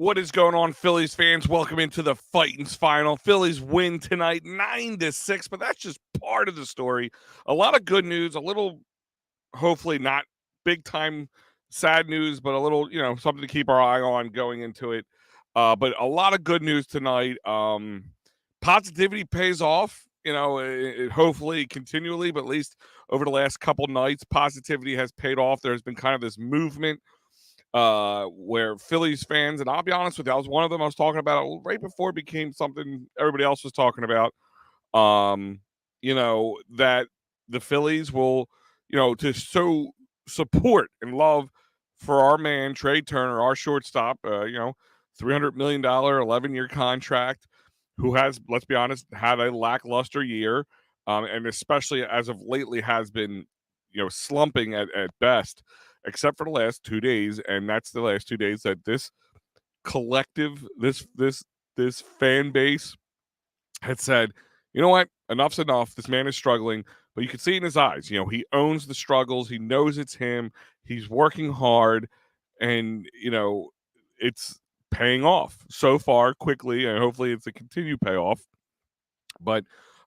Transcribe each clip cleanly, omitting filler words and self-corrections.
What is going on, Phillies fans? Welcome into the Phightins final. Phillies win tonight 9-6, but that's just part of the story. A lot of good news, a little, hopefully not big time sad news, but a little, something to keep our eye on going into it. But a lot of good news tonight. Positivity pays off, hopefully continually, but at least over the last couple nights, positivity has paid off. There's been kind of this movement where Phillies fans, and I'll be honest with you, I was one of them. I was talking about it right before it became something everybody else was talking about. That the Phillies will, to show support and love for our man Trey Turner, our shortstop. $300 million, 11-year contract, who has, let's be honest, had a lackluster year, and especially as of lately has been, slumping at best, except for the last 2 days, and that's the last 2 days that this collective, this fan base had said, you know what, enough's enough. This man is struggling, but you can see in his eyes, he owns the struggles. He knows it's him. He's working hard, and it's paying off so far quickly, and hopefully it's a continued payoff. But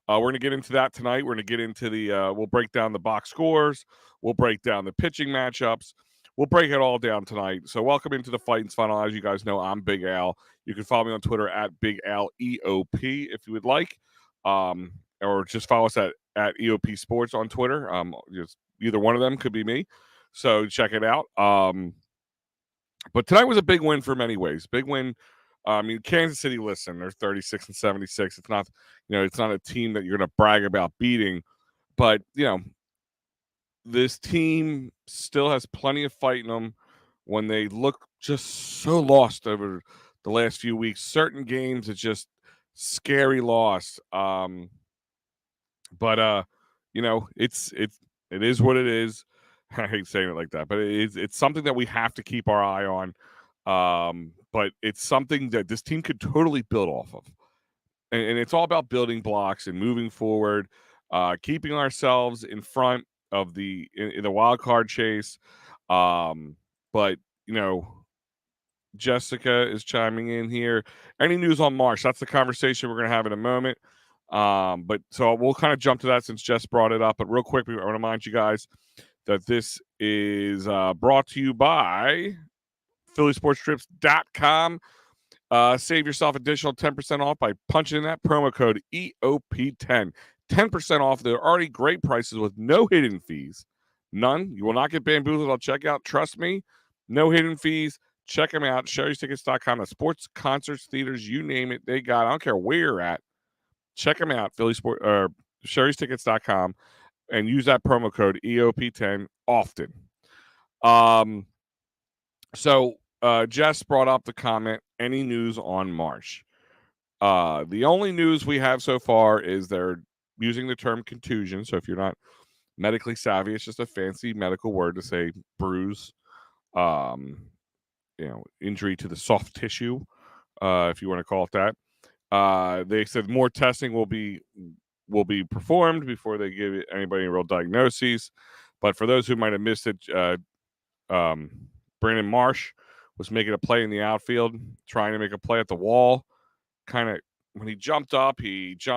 we're going to get into that tonight. We're going to get into we'll break down the box scores. We'll break down the pitching matchups. We'll break it all down tonight. So welcome into the Phightins Final. As you guys know, I'm Big Al. You can follow me on Twitter at Big Al EOP if you would like, or just follow us at EOP Sports on Twitter. Just either one of them could be me. So check it out. But tonight was a big win for many ways. Big win. Kansas City, listen, they're 36-76. It's not, it's not a team that you're going to brag about beating, but this team still has plenty of fight in them when they look just so lost over the last few weeks. Certain games, it's just scary loss. But it is what it is. I hate saying it like that, but it's something that we have to keep our eye on. But it's something that this team could totally build off of. And it's all about building blocks and moving forward, keeping ourselves in front of in the wild card chase. But, Jessica is chiming in here. Any news on Marsh? That's the conversation we're going to have in a moment. But so we'll kind of jump to that since Jess brought it up. But real quick, I want to remind you guys that this is brought to you by PhillySportsTrips.com. Save yourself additional 10% off by punching in that promo code EOP10. 10% off their already great prices with no hidden fees. None. You will not get bamboozled at checkout. Trust me. No hidden fees. Check them out. Sherry'sTickets.com. The sports, concerts, theaters, you name it, they got. I don't care where you're at. Check them out. Sherry'sTickets.com. And use that promo code EOP10 often. So Jess brought up the comment, any news on Marsh? The only news we have so far is they're using the term contusion. So if you're not medically savvy, it's just a fancy medical word to say bruise, injury to the soft tissue, if you want to call it that. They said more testing will be performed before they give anybody a real diagnosis. But for those who might have missed it, Brandon Marsh was making a play in the outfield, trying to make a play at the wall. Kind of when he jumped up, his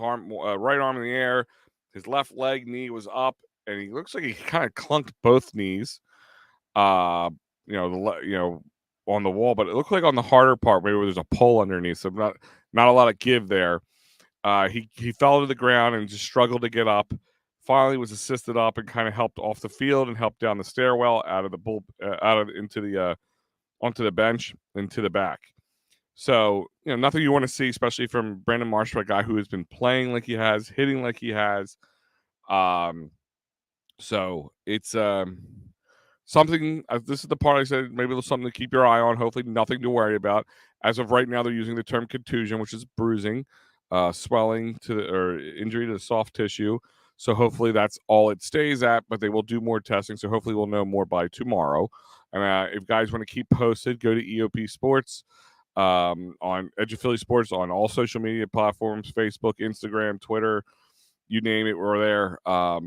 arm, right arm in the air, his left leg, knee was up, and he looks like he kind of clunked both knees. On the wall, but it looked like on the harder part, maybe there's a pole underneath, so not a lot of give there. He fell to the ground and just struggled to get up. Finally was assisted up and kind of helped off the field and helped down the stairwell out of the onto the bench and to the back. So, nothing you want to see, especially from Brandon Marsh, a guy who has been playing like he has, hitting like he has. So it's something. This is the part I said maybe there's something to keep your eye on. Hopefully, nothing to worry about. As of right now, they're using the term contusion, which is bruising, swelling or injury to the soft tissue. So hopefully that's all it stays at, but they will do more testing. So hopefully we'll know more by tomorrow. And if guys want to keep posted, go to EOP Sports on Edge of Philly Sports on all social media platforms, Facebook, Instagram, Twitter. you name it, we're there.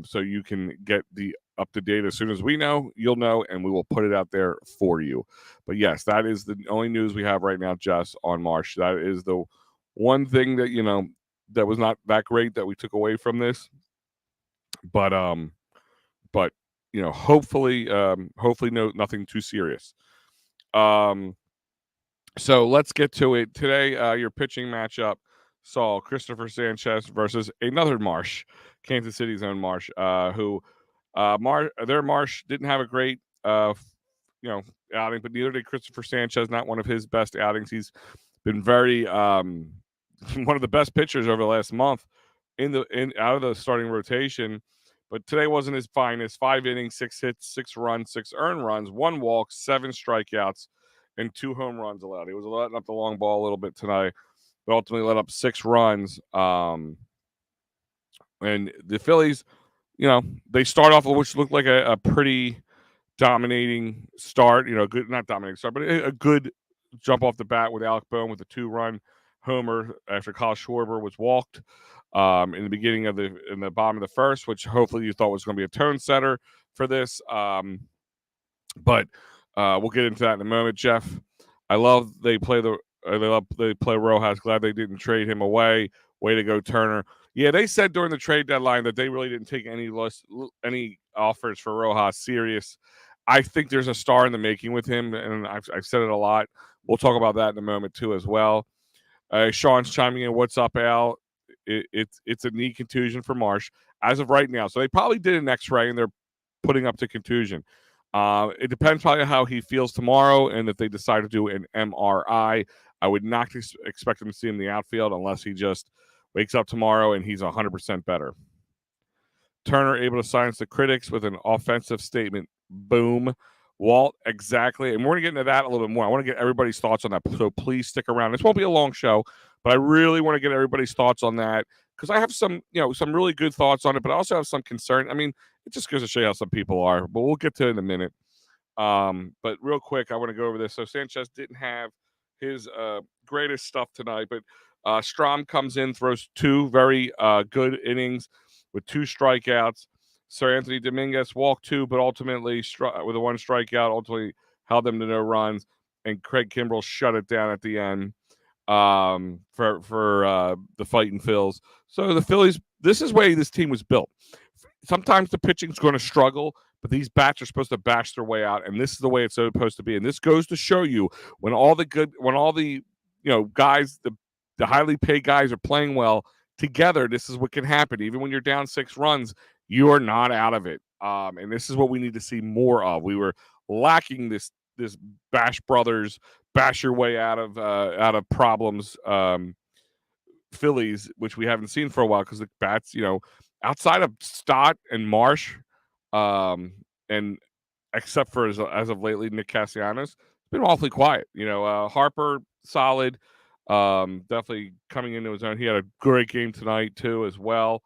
So you can get the up to date as soon as we know, you'll know, and we will put it out there for you. But yes, that is the only news we have right now, Jess, on Marsh. That is the one thing that that was not that great that we took away from this. But hopefully nothing too serious. So let's get to it. Today, your pitching matchup saw Christopher Sanchez versus another Marsh, Kansas City's own Marsh, who their Marsh didn't have a great outing, but neither did Christopher Sanchez. Not one of his best outings. He's been very one of the best pitchers over the last month out of the starting rotation. But today wasn't his finest. 5 innings, 6 hits, 6 runs, 6 earned runs, 1 walk, 7 strikeouts, and 2 home runs allowed. He was letting up the long ball a little bit tonight, but ultimately let up 6 runs. And the Phillies, they start off which looked like a pretty dominating start. Good, not dominating start, but a good jump off the bat with Alec Bohm with a 2-run homer after Kyle Schwarber was walked in the beginning in the bottom of the first, which hopefully you thought was going to be a tone setter for this. But we'll get into that in a moment, Jeff. I love they play Rojas. Glad they didn't trade him away. Way to go, Turner. Yeah, they said during the trade deadline that they really didn't take any offers for Rojas serious. I think there's a star in the making with him, and I've said it a lot. We'll talk about that in a moment too, as well. Sean's chiming in. What's up, Al? It's a knee contusion for Marsh as of right now. So they probably did an X-ray and they're putting up to contusion. It depends probably how he feels tomorrow, and if they decide to do an MRI. I would not expect him to see him in the outfield unless he just wakes up tomorrow and he's 100% better. Turner able to silence the critics with an offensive statement. Boom. Walt, exactly. And we're going to get into that a little bit more. I want to get everybody's thoughts on that. So please stick around. This won't be a long show, but I really want to get everybody's thoughts on that because I have some really good thoughts on it, but I also have some concern. I mean, it just goes to show you how some people are, but we'll get to it in a minute. But real quick, I want to go over this. So Sanchez didn't have his greatest stuff tonight, but Strom comes in, throws 2 very good innings with 2 strikeouts. Sir Anthony Dominguez walked 2, but ultimately with a 1 strikeout, ultimately held them to no runs. And Craig Kimbrell shut it down at the end for the Phightins Phils. So the Phillies, this is the way this team was built. Sometimes the pitching's going to struggle, but these bats are supposed to bash their way out, and this is the way it's supposed to be. And this goes to show you when all the guys, the highly paid guys are playing well together, this is what can happen. Even when you're down 6 runs, you are not out of it. And this is what we need to see more of. We were lacking this Bash Brothers, bash your way out of problems Phillies, which we haven't seen for a while because the bats, outside of Stott and Marsh, and except for as of lately, Nick Castellanos, it's been awfully quiet. Harper, solid. Definitely coming into his own. He had a great game tonight too, as well.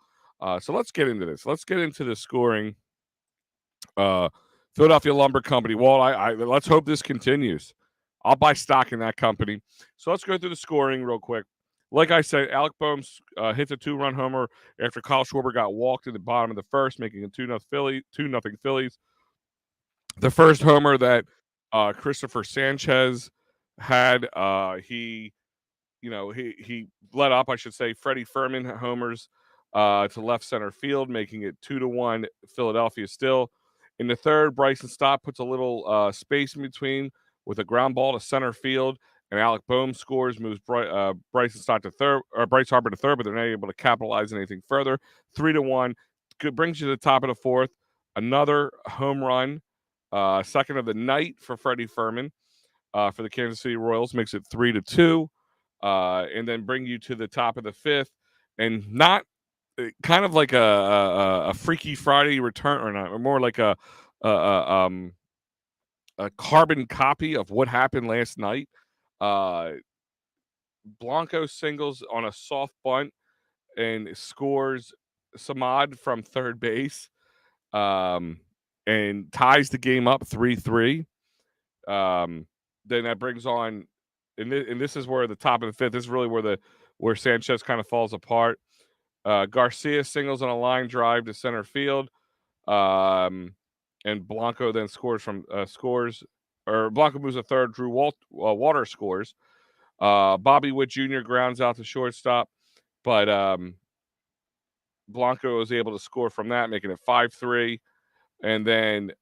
So let's get into this. Let's get into the scoring. Philadelphia Lumber Company. Well, I let's hope this continues. I'll buy stock in that company. So let's go through the scoring real quick. Like I said, Alec Bohm hits a 2-run homer after Kyle Schwarber got walked in the bottom of the first, making it 2-0 Phillies. The first homer that Christopher Sanchez had, he let up, I should say, Freddie Fermin homers to left center field, making it 2-1 Philadelphia still. In the third, Bryson Stott puts a little space in between with a ground ball to center field, and Alec Bohm scores, moves Bryson Stott to third, or Bryce Harper to third, but they're not able to capitalize anything further. 3-1. Brings you to the top of the fourth. Another home run, second of the night for Freddie Fermin for the Kansas City Royals, makes it 3-2. And then bring you to the top of the fifth, and not kind of like a Freaky Friday return, or not, or more like a carbon copy of what happened last night. Blanco singles on a soft bunt and scores Samad from third base, and ties the game up 3-3. Then that brings on, and this is where the top of the fifth. This is really where Sanchez kind of falls apart. Garcia singles on a line drive to center field. And Blanco then scores Blanco moves to third. Drew Walter scores. Bobby Witt Jr. grounds out to shortstop, but Blanco was able to score from that, making it 5-3. And then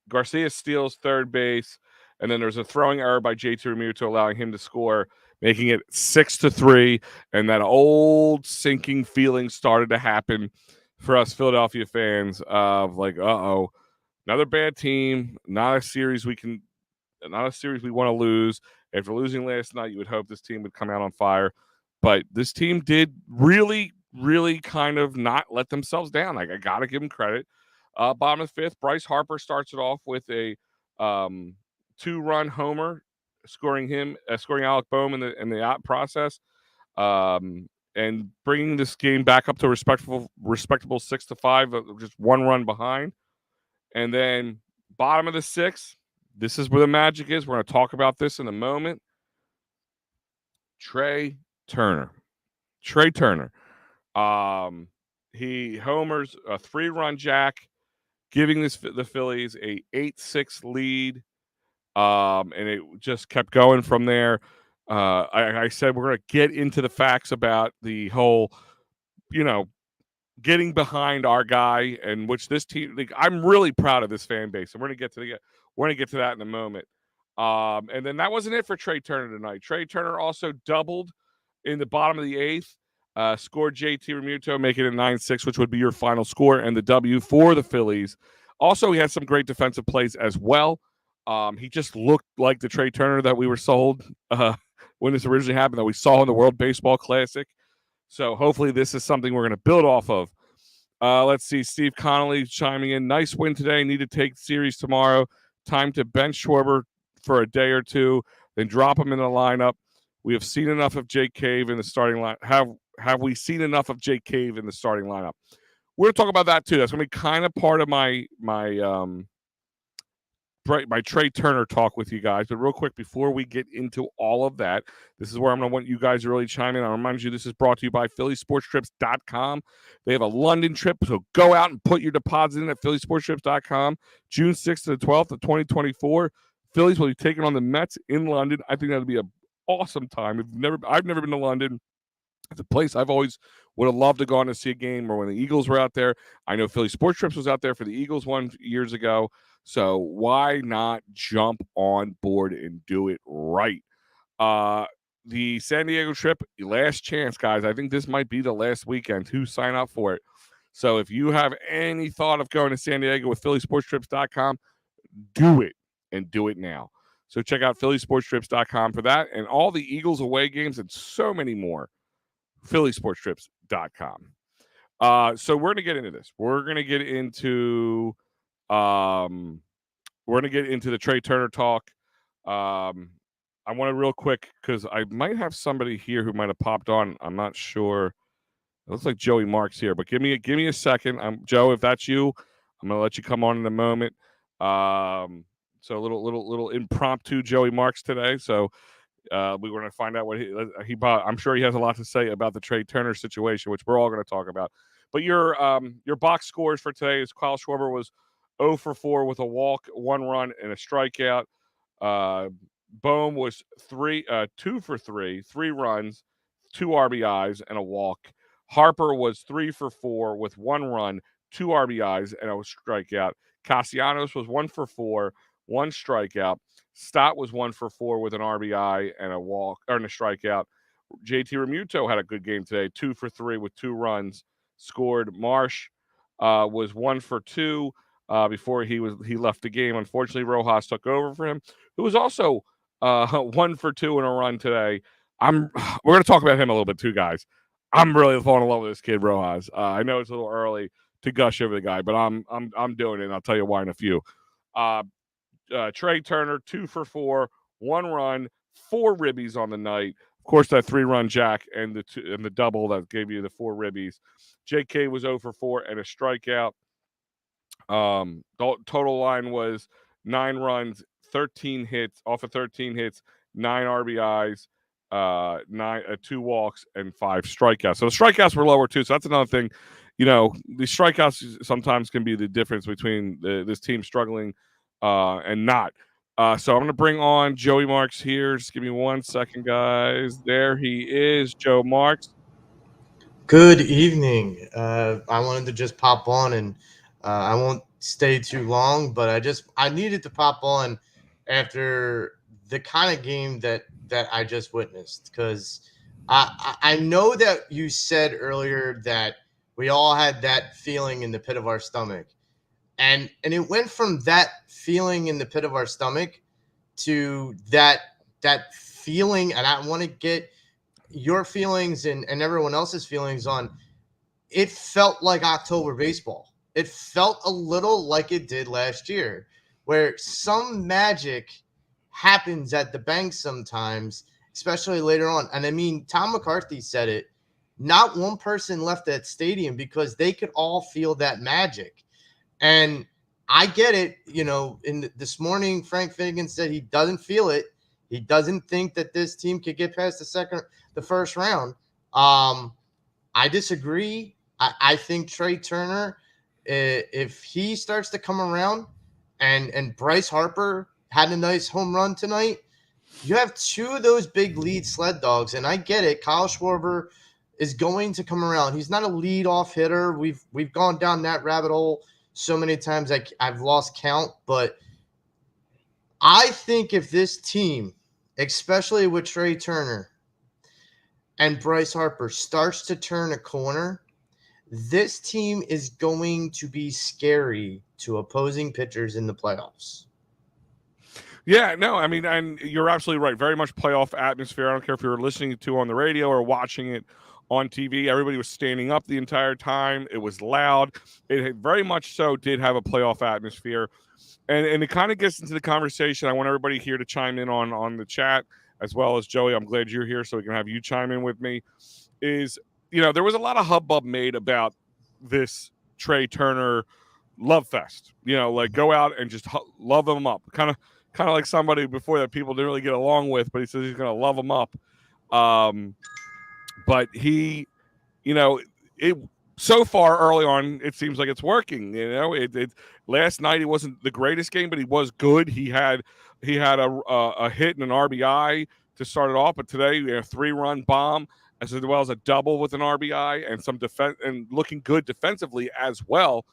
Garcia steals third base, and then there's a throwing error by JT Realmuto, allowing him to score, making it 6-3. And that old sinking feeling started to happen for us Philadelphia fans of like, uh-oh, another bad team, not a series we want to lose. After losing last night, you would hope this team would come out on fire. But this team did really, really kind of not let themselves down. Like, I got to give them credit. Bottom of the fifth, Bryce Harper starts it off with a 2-run homer, scoring Alec Boehm in the out process, and bringing this game back up to respectable 6-5, just 1 run behind. And then bottom of the sixth, this is where the magic is. We're going to talk about this in a moment. Trey Turner. He homers a 3-run jack, giving the Phillies a 8-6 lead. And it just kept going from there. I said we're going to get into the facts about the whole, getting behind our guy, and which this team, like, I'm really proud of this fan base, and we're gonna get to that in a moment. And then that wasn't it for Trey Turner tonight. Trey Turner also doubled in the bottom of the eighth, scored JT Realmuto, making it 9-6, which would be your final score and the W for the Phillies. Also, he had some great defensive plays as well. He just looked like the Trey Turner that we were sold when this originally happened, that we saw in the World Baseball Classic. So hopefully this is something we're going to build off of. Let's see. Steve Connolly chiming in. Nice win today. Need to take series tomorrow. Time to bench Schwarber for a day or two, then drop him in the lineup. We have seen enough of Jake Cave in the starting line. Have we seen enough of Jake Cave in the starting lineup? We're going to talk about that too. That's going to be kind of part of my Trey Turner talk with you guys. But real quick, before we get into all of that, this is where I'm going to want you guys to really chime in. I remind you, this is brought to you by PhillySportsTrips.com. They have a London trip, so go out and put your deposit in at PhillySportsTrips.com. June 6th to the 12th of 2024. Phillies will be taking on the Mets in London. I think that'll be an awesome time. I've never been to London. It's a place I've always would have loved to go on to see a game, or when the Eagles were out there. I know Philly Sports Trips was out there for the Eagles one years ago. So why not jump on board and do it right? The San Diego trip, last chance, guys. I think this might be the last weekend to sign up for it. So if you have any thought of going to San Diego with PhillySportsTrips.com, do it, and do it now. So check out PhillySportsTrips.com for that and all the Eagles away games and so many more. PhillySportsTrips.com. So we're gonna get into this. We're gonna get into the Trey Turner talk. I want to real quick, because I might have somebody here who might have popped on. I'm not sure. It looks like Joey Marks here, but give me a second. Joe, if that's you, I'm gonna let you come on in a moment. So a little impromptu Joey Marks today. So we were going to find out what he bought. I'm sure he has a lot to say about the Trey Turner situation, which we're all going to talk about. But your box scores for today is Kyle Schwarber was 0 for 4 with a walk, 1 run, and a strikeout. Boehm was 2 for 3, 3 runs, 2 RBIs, and a walk. Harper was 3 for 4 with 1 run, 2 RBIs, and a strikeout. Castellanos was 1 for 4, 1 strikeout. Stott was 1 for 4 with an RBI and a walk, or a strikeout. JT Realmuto had a good game today, 2 for 3 with 2 runs scored. Marsh was 1 for 2 before he left the game. Unfortunately, Rojas took over for him, who was also 1 for 2 in a run today. We're going to talk about him a little bit too, guys. I'm really falling in love with this kid, Rojas. I know it's a little early to gush over the guy, but I'm doing it, and I'll tell you why in a few. Trey Turner, 2 for 4, 1 run, 4 ribbies on the night. Of course, that 3-run jack and the double that gave you the 4 ribbies. JK was 0 for 4 and a strikeout. The total line was 9 runs, 13 hits, 9 RBIs, 2 walks and 5 strikeouts. So the strikeouts were lower too. So that's another thing. The strikeouts sometimes can be the difference between this team struggling and not. So I'm going to bring on Joey Marks here. Just give me 1 second, guys. There he is, Joe Marks. Good evening. I wanted to just pop on, and I won't stay too long, but I needed to pop on after the kind of game that I just witnessed, because I know that you said earlier that we all had that feeling in the pit of our stomach, and it went from that feeling in the pit of our stomach to that feeling, and I want to get your feelings and everyone else's feelings on. It felt like October baseball. It felt a little like it did last year, where some magic happens at the bank sometimes, especially later on. And I mean, Tom McCarthy said it. Not one person left that stadium because they could all feel that magic. And I get it. This morning, Frank Finnegan said he doesn't feel it. He doesn't think that this team could get past the first round. I disagree. I think Trey Turner, if he starts to come around, and Bryce Harper had a nice home run tonight, you have two of those big lead sled dogs, and I get it. Kyle Schwarber is going to come around. He's not a lead-off hitter. We've gone down that rabbit hole so many times I've lost count, but I think if this team, especially with Trey Turner and Bryce Harper, starts to turn a corner, this team is going to be scary to opposing pitchers in the playoffs. Yeah, no, I mean, and you're absolutely right. Very much playoff atmosphere. I don't care if you were listening to on the radio or watching it on TV. Everybody was standing up the entire time. It was loud. It very much so did have a playoff atmosphere. And it kind of gets into the conversation. I want everybody here to chime in on the chat, as well as Joey. I'm glad you're here so we can have you chime in with me. There was a lot of hubbub made about this Trey Turner love fest. Like go out and just love him up. Kind of like somebody before that people didn't really get along with, but he says he's going to love him up. But he, it so far early on, it seems like it's working. Last night he wasn't the greatest game, but he was good. He had a hit and an RBI to start it off, but today a 3-run bomb as well as a double with an RBI and some defense and looking good defensively as well.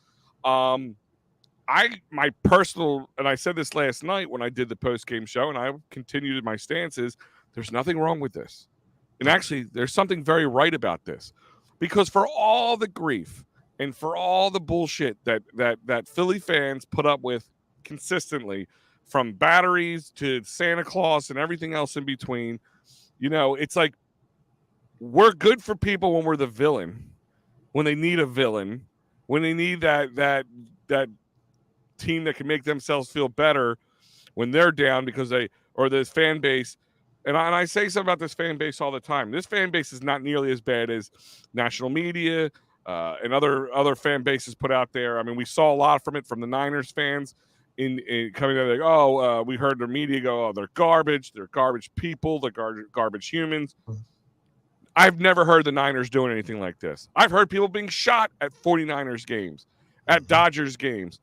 My personal, and I said this last night when I did the post game show, and I continued my stances. There's nothing wrong with this, and actually, there's something very right about this, because for all the grief and for all the bullshit that Philly fans put up with consistently, from batteries to Santa Claus and everything else in between, it's like we're good for people when we're the villain, when they need a villain, when they need that team that can make themselves feel better when they're down because this fan base. And I say something about this fan base all the time. This fan base is not nearly as bad as national media and other fan bases put out there. I mean, we saw a lot from it from the Niners fans in coming out like, we heard their media go, they're garbage people, they're garbage humans. I've never heard the Niners doing anything like this. I've heard people being shot at 49ers games, at Dodgers games.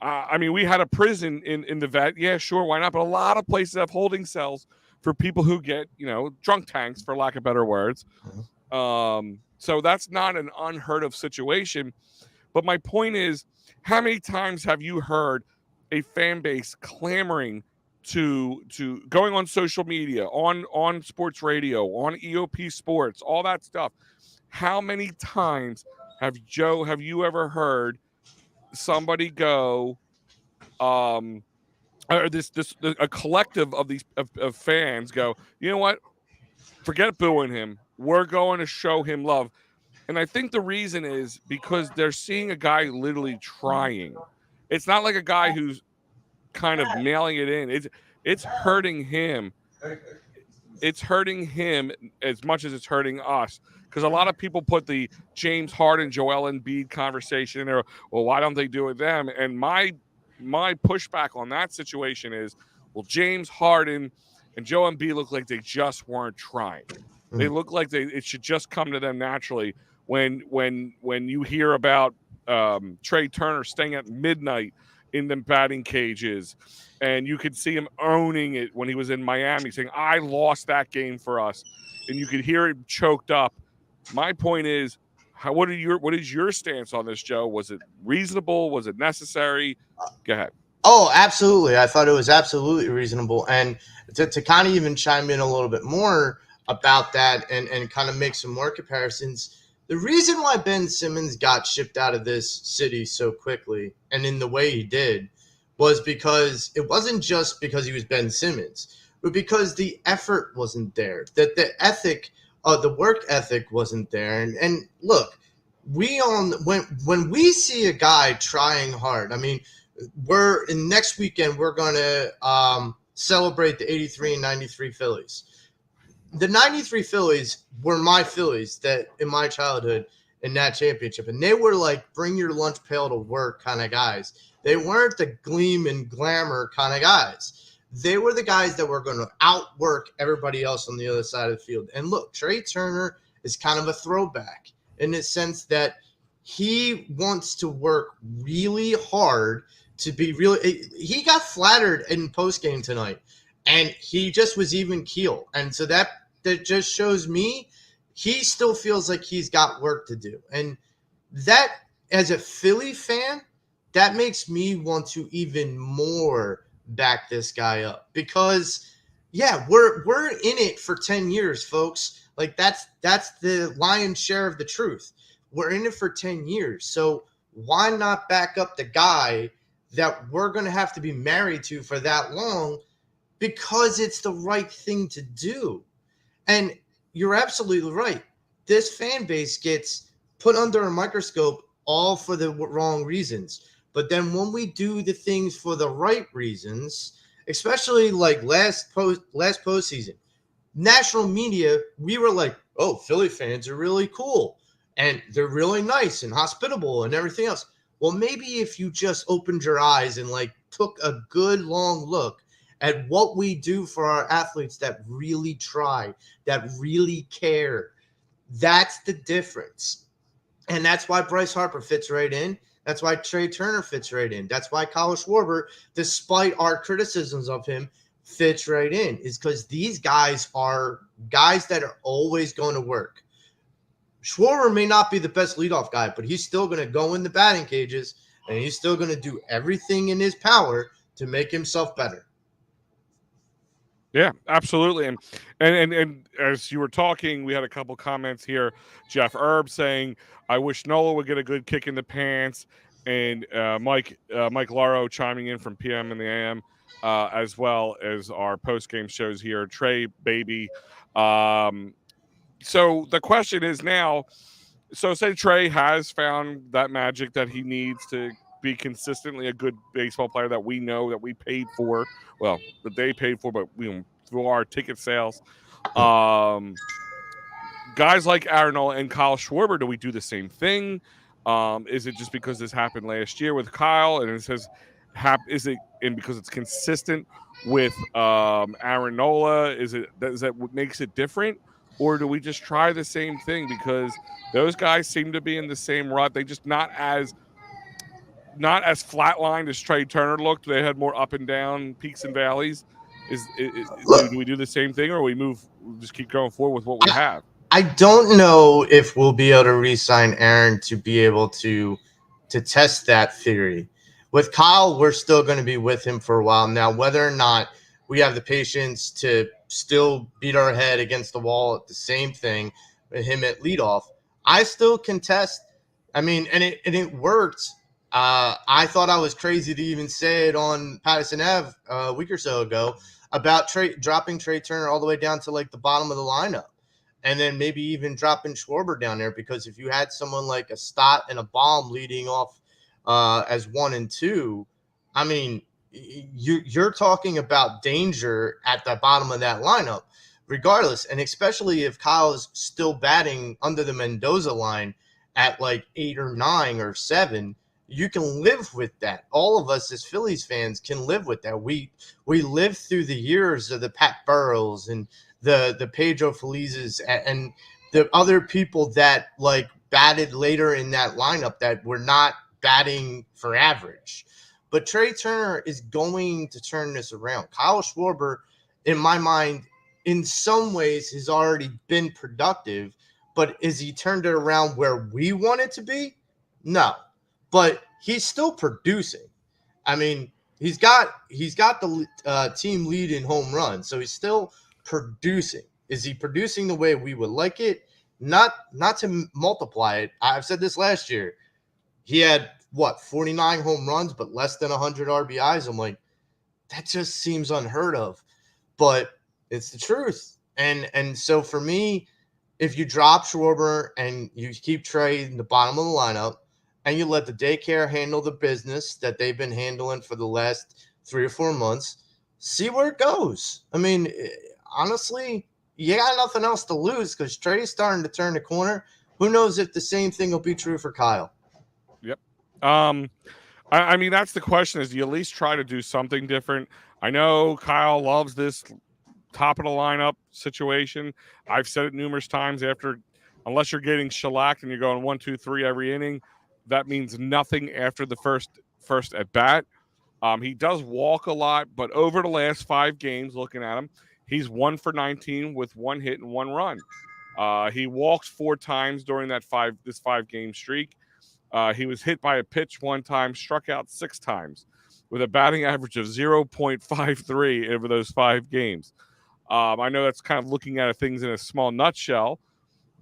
I mean, we had a prison in the vet. Yeah, sure, why not? But a lot of places have holding cells for people who get, drunk tanks, for lack of better words. So that's not an unheard of situation. But my point is, how many times have you heard a fan base clamoring to going on social media, on sports radio, on EOP Sports, all that stuff? How many times have you ever heard somebody go, or a collective of these of fans go, you know what? Forget booing him. We're going to show him love. And I think the reason is because they're seeing a guy literally trying. It's not like a guy who's kind of mailing it in. It's hurting him. It's hurting him as much as it's hurting us. Because a lot of people put the James Harden, Joel Embiid conversation in there. Well, why don't they do it them? And my pushback on that situation is, well, James Harden and Joe Embiid looked like they just weren't trying. They Mm. look like it should just come to them naturally. When you hear about Trey Turner staying at midnight in the batting cages, and you could see him owning it when he was in Miami, saying, "I lost that game for us," and you could hear him choked up. My point is, what is your stance on this, Joe? Was it reasonable? Was it necessary? Go ahead. Oh, absolutely. I thought it was absolutely reasonable. And to kind of even chime in a little bit more about that and kind of make some more comparisons, the reason why Ben Simmons got shipped out of this city so quickly and in the way he did was because it wasn't just because he was Ben Simmons, but because the effort wasn't there, that the ethic, the work ethic wasn't there. And look, when we see a guy trying hard, I mean, next weekend we're going to celebrate the 83 and 93 Phillies. The 93 Phillies were my Phillies that in my childhood in that championship, and they were like bring your lunch pail to work kind of guys. They weren't the gleam and glamour kind of guys. They were the guys that were going to outwork everybody else on the other side of the field. And look, Trey Turner is kind of a throwback in the sense that he wants to work really hard to be really. He got flattered in postgame tonight, and he just was even keel. And so that just shows me he still feels like he's got work to do. And that, as a Philly fan, that makes me want to even more back this guy up because, yeah, we're in it for 10 years, folks. Like that's the lion's share of the truth. We're in it for 10 years. So why not back up the guy that we're going to have to be married to for that long because it's the right thing to do. And you're absolutely right. This fan base gets put under a microscope all for the wrong reasons. But then when we do the things for the right reasons, especially like last postseason, national media, we were like, oh, Philly fans are really cool and they're really nice and hospitable and everything else. Well, maybe if you just opened your eyes and like took a good long look at what we do for our athletes that really try, that really care, that's the difference. And that's why Bryce Harper fits right in. That's why Trey Turner fits right in. That's why Kyle Schwarber, despite our criticisms of him, fits right in, is because these guys are guys that are always going to work. Schwarber may not be the best leadoff guy, but he's still going to go in the batting cages, and he's still going to do everything in his power to make himself better. Yeah, absolutely. And as you were talking, we had a couple comments here. Jeff Erb saying, "I wish Nola would get a good kick in the pants," and Mike Laro chiming in from PM and the AM, as well as our post game shows here. Trey baby. So the question is now. So say Trey has found that magic that he needs to be consistently a good baseball player that we know that we paid for. Well, that they paid for, but we through our ticket sales. Guys like Aaron Nola and Kyle Schwarber, do we do the same thing? Is it just because this happened last year with Kyle and it says is it and because it's consistent with Aaron Nola? Is that what makes it different? Or do we just try the same thing because those guys seem to be in the same rut? They just not as flatlined as Trey Turner looked. They had more up and down peaks and valleys. Do we do the same thing, or we just keep going forward with what we have? I don't know if we'll be able to re-sign Aaron to be able to test that theory. With Kyle, we're still going to be with him for a while. Now, whether or not we have the patience to still beat our head against the wall at the same thing with him at leadoff, I still contest. I mean, and it worked. I thought I was crazy to even say it on Patterson Ave a week or so ago about dropping Trey Turner all the way down to like the bottom of the lineup. And then maybe even dropping Schwarber down there, because if you had someone like a Stott and a Baum leading off as 1 and 2, I mean, you're talking about danger at the bottom of that lineup, regardless. And especially if Kyle's still batting under the Mendoza line at like 8 or 9 or 7, you can live with that. All of us as Phillies fans can live with that. We lived through the years of the Pat Burrows and the Pedro Felizes and the other people that like batted later in that lineup that were not batting for average. But Trey Turner is going to turn this around. Kyle Schwarber, in my mind, in some ways has already been productive, but is he turned it around where we want it to be? No, but he's still producing. I mean, he's got the team lead in home runs, so he's still producing. Is he producing the way we would like it? Not to multiply it. I've said this last year. He had what 49 home runs, but less than 100 RBIs. I'm like, that just seems unheard of, but it's the truth. And so for me, if you drop Schwarber and you keep Trey in the bottom of the lineup, and you let the daycare handle the business that they've been handling for the last 3 or 4 months, see where it goes. I mean, honestly, you got nothing else to lose because Trey's starting to turn the corner. Who knows if the same thing will be true for Kyle? Yep. I mean, that's the question: is do you at least try to do something different? I know Kyle loves this top of the lineup situation. I've said it numerous times. Unless you're getting shellacked and you're going 1, 2, 3 every inning, that means nothing after the first at bat. He does walk a lot, but over the last 5 games, looking at him, he's 1 for 19 with 1 hit and 1 run. He walks 4 times during this 5 game streak. He was hit by a pitch 1 time, struck out 6 times, with a batting average of 0.53 over those 5 games. I know that's kind of looking at things in a small nutshell,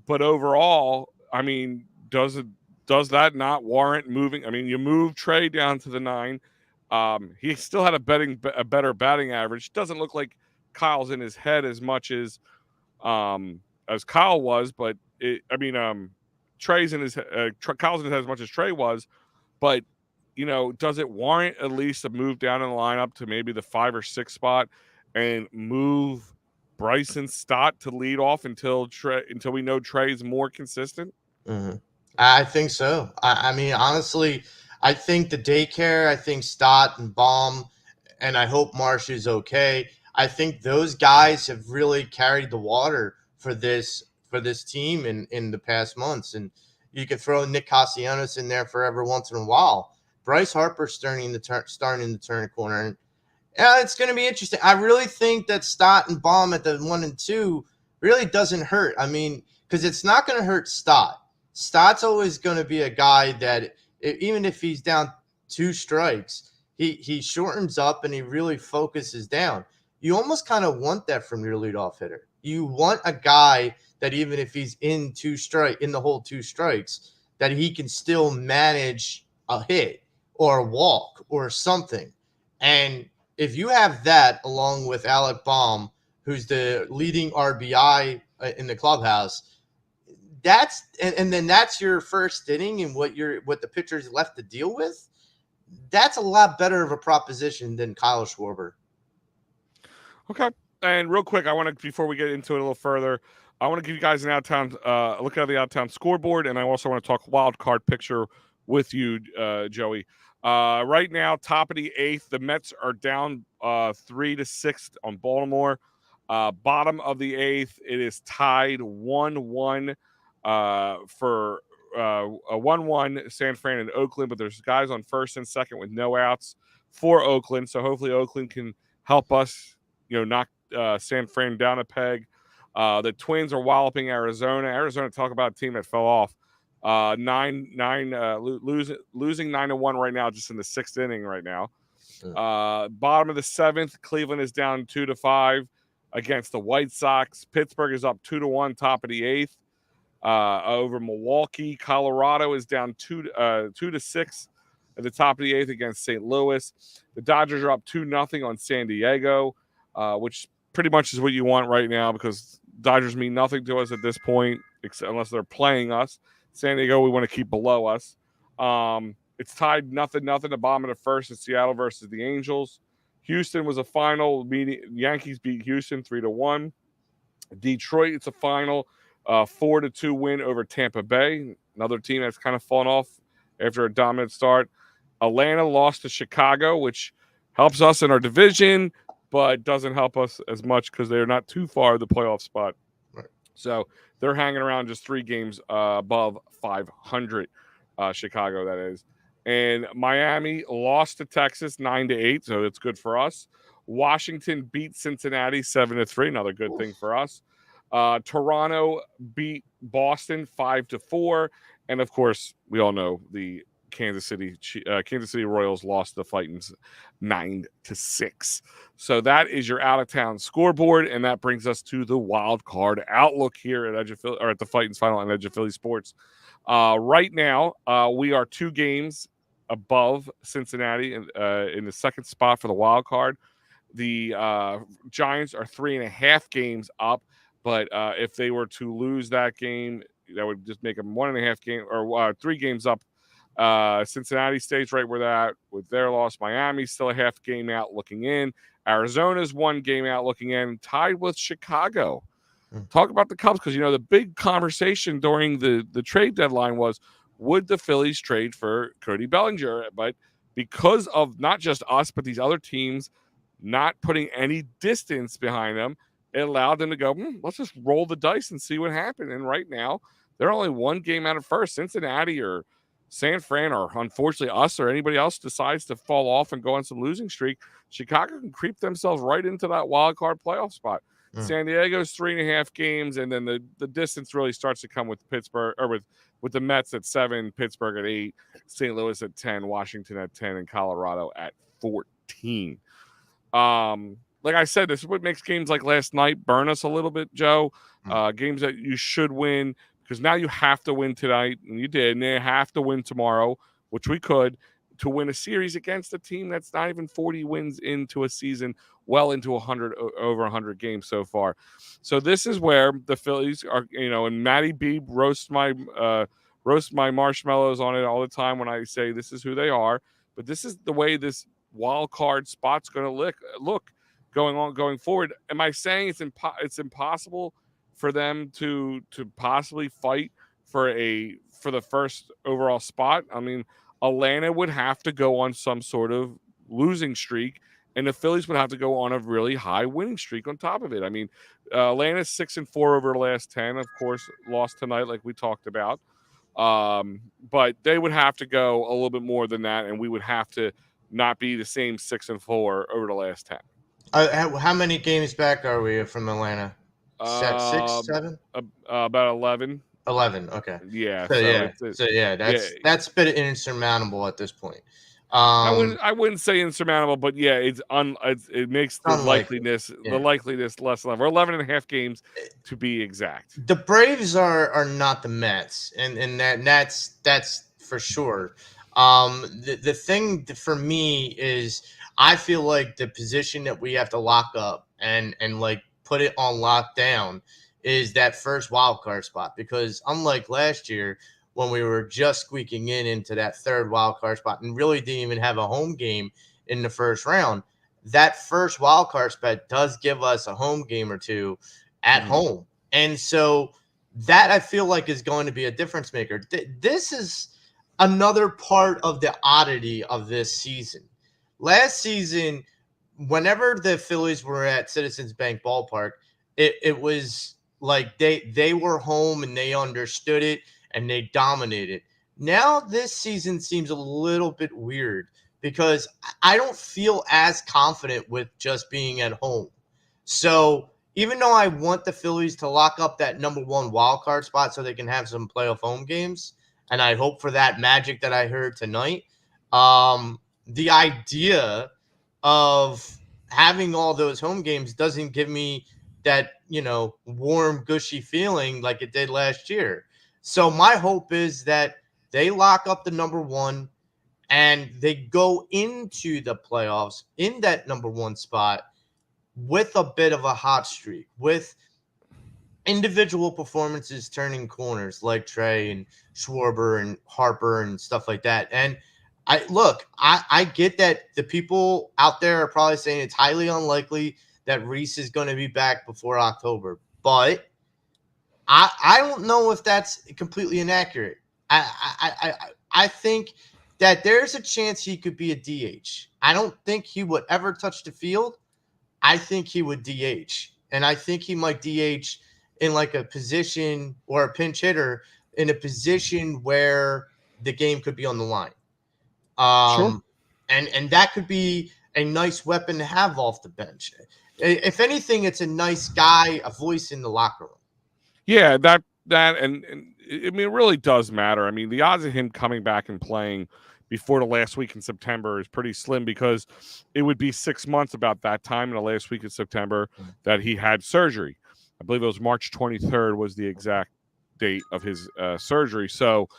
but overall, I mean, does that not warrant moving? I mean, you move Trey down to the 9. He still had a better batting average. Doesn't look like Kyle's in his head as much as Kyle was, but Trey's in his Kyle's in his head as much as Trey was, but does it warrant at least a move down in the lineup to maybe the 5 or 6 spot and move Bryson Stott to lead off until we know Trey's more consistent? Mm-hmm. I think so. I mean, honestly, I think the daycare, I think Stott and Baum, and I hope Marsh is okay. I think those guys have really carried the water for this team in the past months. And you could throw Nick Castellanos in there for every once in a while. Bryce Harper's starting to turn the corner. And yeah, it's going to be interesting. I really think that Stott and Baum at the 1 and 2 really doesn't hurt. I mean, because it's not going to hurt Stott. Stott's always going to be a guy that even if he's down 2 strikes, he shortens up and he really focuses down. You almost kind of want that from your leadoff hitter. You want a guy that even if he's in the whole 2 strikes, that he can still manage a hit or a walk or something. And if you have that along with Alec Baum, who's the leading RBI in the clubhouse, and then that's your first inning and what the pitcher's left to deal with. That's a lot better of a proposition than Kyle Schwarber. Okay. And real quick, before we get into it a little further, I want to give you guys an out-of-town look at the out-of-town scoreboard, and I also want to talk wild card picture with you, Joey. Right now, top of the 8th, the Mets are down 3-6 on Baltimore. Bottom of the 8th, it is tied 1-1 for a 1-1 San Fran and Oakland, but there's guys on first and second with no outs for Oakland, so hopefully Oakland can help us, knock San Fran down a peg. The Twins are walloping Arizona. Arizona, talk about a team that fell off. Losing 9-1 right now, just in the 6th inning right now. Bottom of the 7th, Cleveland is down 2-5 against the White Sox. Pittsburgh is up 2-1, top of the 8th. Over Milwaukee. Colorado is down 2-6 at the top of the 8th against St. Louis. The Dodgers are up 2-0 on San Diego, which pretty much is what you want right now because Dodgers mean nothing to us at this point, unless they're playing us. San Diego, we want to keep below us. It's tied 0-0. The bottom of the 1st in Seattle versus the Angels. Houston was a final meeting. Yankees beat Houston 3-1. Detroit, it's a final 4-2 win over Tampa Bay. Another team that's kind of fallen off after a dominant start. Atlanta lost to Chicago, which helps us in our division, but doesn't help us as much because they're not too far the playoff spot. Right. So they're hanging around just 3 games above 500. Chicago, that is. And Miami lost to Texas 9-8, so it's good for us. Washington beat Cincinnati 7-3, another good thing for us. Toronto beat Boston 5-4, and of course, we all know the Kansas City Royals lost the Phightins 9-6. So that is your out of town scoreboard, and that brings us to the wild card outlook here at at the Phightins Final on Edge of Philly Sports. Right now, we are 2 games above Cincinnati in the second spot for the wild card. The Giants are 3.5 games up, but if they were to lose that game, that would just make them 1.5 game or 3 games up. Cincinnati stays right where they're at with their loss. Miami's still a half game out looking in. Arizona's 1 game out looking in, tied with Chicago. Talk about the Cubs, because the big conversation during the trade deadline was, would the Phillies trade for Cody Bellinger? But because of not just us, but these other teams not putting any distance behind them, it allowed them to go, let's just roll the dice and see what happened. And right now, they're only 1 game out of first. Cincinnati or San Fran, or unfortunately us or anybody else decides to fall off and go on some losing streak, Chicago can creep themselves right into that wild card playoff spot. San Diego's 3.5 games, and then the distance really starts to come with Pittsburgh, or with the Mets at 7, Pittsburgh at 8, St. Louis at 10, Washington at 10, and Colorado at 14. Like I said, this is what makes games like last night burn us a little bit, Joe. Games that you should win, because now you have to win tonight, and you did, and you have to win tomorrow, which we could, to win a series against a team that's not even 40 wins into a season, well into over 100 games so far. So this is where the Phillies are, and Matty B roast my marshmallows on it all the time when I say this is who they are. But this is the way this wild card spot's going to look going forward. Am I saying it's impossible for them to possibly fight for the first overall spot? I mean, Atlanta would have to go on some sort of losing streak, and the Phillies would have to go on a really high winning streak on top of it. I mean, Atlanta's 6-4 over the last 10. Of course, lost tonight, like we talked about. But they would have to go a little bit more than that, and we would have to not be the same 6-4 over the last 10. How many games back are we from Atlanta? 6, 7? About 11. 11. Okay. Yeah. That's a bit insurmountable at this point. I wouldn't say insurmountable, but yeah, it makes the likeliness less than 11.5 games to be exact. The Braves are not the Mets, and that's for sure. The thing for me is, I feel like the position that we have to lock up and like put it on lockdown is that first wild card spot, because unlike last year when we were just squeaking into that third wild card spot and really didn't even have a home game in the first round, that first wild card spot does give us a home game or two at home. And so that, I feel like, is going to be a difference maker. This is another part of the oddity of this season. Last season, whenever the Phillies were at Citizens Bank Ballpark, it was like they were home and they understood it and they dominated. Now this season seems a little bit weird, because I don't feel as confident with just being at home. So even though I want the Phillies to lock up that number 1 wild card spot so they can have some playoff home games, and I hope for that magic that I heard tonight, the idea of having all those home games doesn't give me that, warm, gushy feeling like it did last year. So my hope is that they lock up the number 1 and they go into the playoffs in that number 1 spot with a bit of a hot streak, with individual performances turning corners like Trey and Schwarber and Harper and stuff like that. And I get that the people out there are probably saying it's highly unlikely that Reese is going to be back before October, but I don't know if that's completely inaccurate. I think that there's a chance he could be a DH. I don't think he would ever touch the field. I think he would DH. And I think he might DH in like a position or a pinch hitter in a position where the game could be on the line. Sure. And that could be a nice weapon to have off the bench. If anything, it's a nice guy, a voice in the locker room. Yeah, and I mean, it really does matter. I mean, the odds of him coming back and playing before the last week in September is pretty slim because it would be 6 months about that time in the last week of September that he had surgery. I believe it was March 23rd was the exact date of his surgery. So,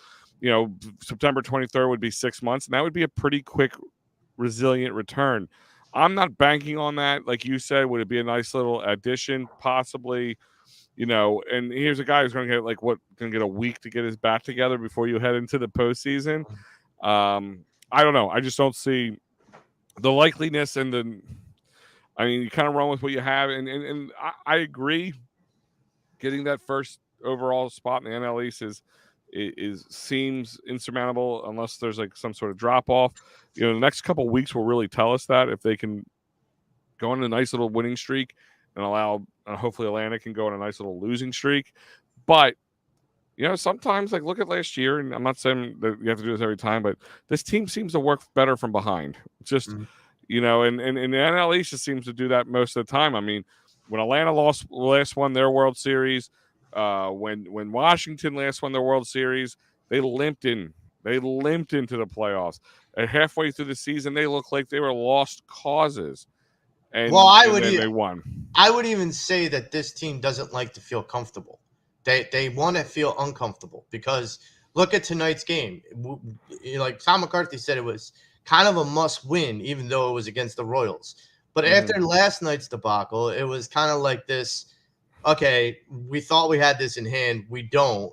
September 23rd would be 6 months, and that would be a pretty quick, resilient return. I'm not banking on that. Like you said, would it be a nice little addition? Possibly. And here's a guy who's going to get going to get a week to get his bat together before you head into the postseason. I don't know. I just don't see the likeliness I mean, you kind of run with what you have, and I agree. Getting that first overall spot in the NL East is seems insurmountable unless there's like some sort of drop off. The next couple of weeks will really tell us that if they can go on a nice little winning streak and allow hopefully Atlanta can go on a nice little losing streak. But sometimes like look at last year, and I'm not saying that you have to do this every time, but this team seems to work better from behind. Just and the NL East just seems to do that most of the time. I mean, when Atlanta last won their World Series, when Washington last won their World Series, they limped into the playoffs. And halfway through the season, they looked like they were lost causes. And, they won. I would even say that this team doesn't like to feel comfortable. They want to feel uncomfortable because look at tonight's game. Like Tom McCarthy said, it was kind of a must win, even though it was against the Royals. But after last night's debacle, it was kind of like this, okay, we thought we had this in hand. We don't.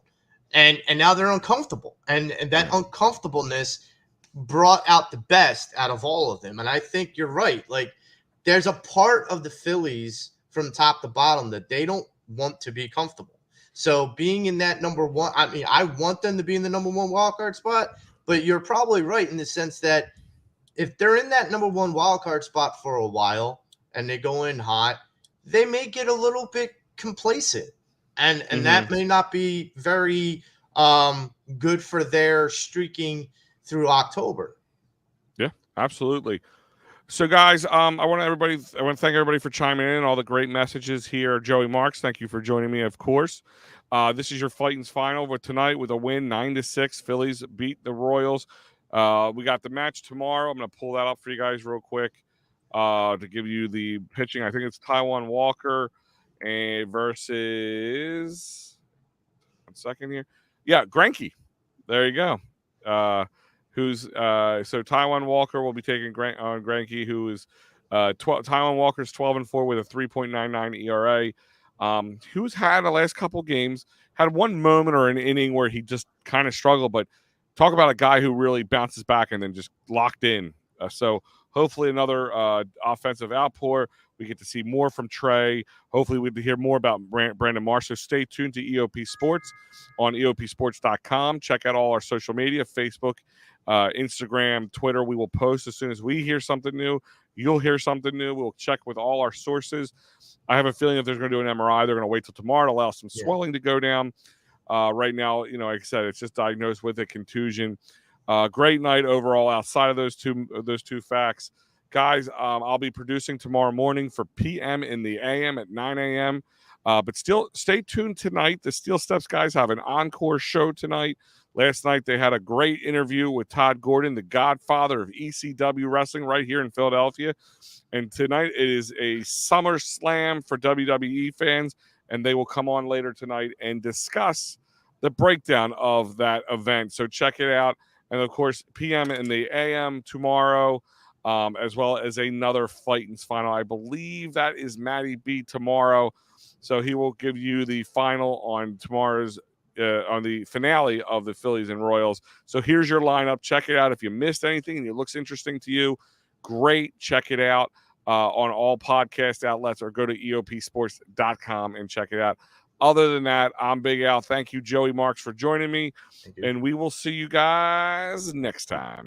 And now they're uncomfortable. And that uncomfortableness brought out the best out of all of them. And I think you're right. Like, there's a part of the Phillies from top to bottom that they don't want to be comfortable. So being in that number one, I mean, I want them to be in the number one wildcard spot, but you're probably right in the sense that if they're in that number one wildcard spot for a while and they go in hot, they may get a little bit complacent. And that may not be very good for their streaking through October. Yeah, absolutely. So, guys, I want to thank everybody for chiming in. All the great messages here. Joey Marks, thank you for joining me. Of course, this is your Phightins final. But tonight, with a win, 9-6, Phillies beat the Royals. We got the match tomorrow. I'm going to pull that up for you guys real quick to give you the pitching. I think it's Taijuan Walker versus 1 second here. Yeah, Greinke. There you go. So Taijuan Walker will be taking Greinke, who is Taijuan Walker's 12-4 with a 3.99 ERA. Who's had the last couple games had one moment or an inning where he just kind of struggled, but talk about a guy who really bounces back and then just locked in. So hopefully another offensive outpour. We get to see more from Trey. Hopefully we get to hear more about Brandon Marsh. So stay tuned to EOP Sports on EOPsports.com. Check out all our social media, Facebook, Instagram, Twitter. We will post as soon as we hear something new. You'll hear something new. We'll check with all our sources. I have a feeling if they're going to do an MRI, they're going to wait till tomorrow to allow some swelling to go down. Right now, like I said, it's just diagnosed with a contusion. Great night overall outside of those two facts. Guys, I'll be producing tomorrow morning for PM in the AM at 9 a.m. But still, stay tuned tonight. The Steel Steps guys have an encore show tonight. Last night, they had a great interview with Todd Gordon, the godfather of ECW wrestling right here in Philadelphia. And tonight, it is a Summer Slam for WWE fans, and they will come on later tonight and discuss the breakdown of that event. So check it out. And, of course, PM in the AM tomorrow, as well as another Phightins final. I believe that is Matty B tomorrow. So he will give you the final on tomorrow's on the finale of the Phillies and Royals. So here's your lineup. Check it out. If you missed anything and it looks interesting to you, great. Check it out on all podcast outlets or go to eopsports.com and check it out. Other than that, I'm Big Al. Thank you, Joey Marks, for joining me. Thank you. And we will see you guys next time.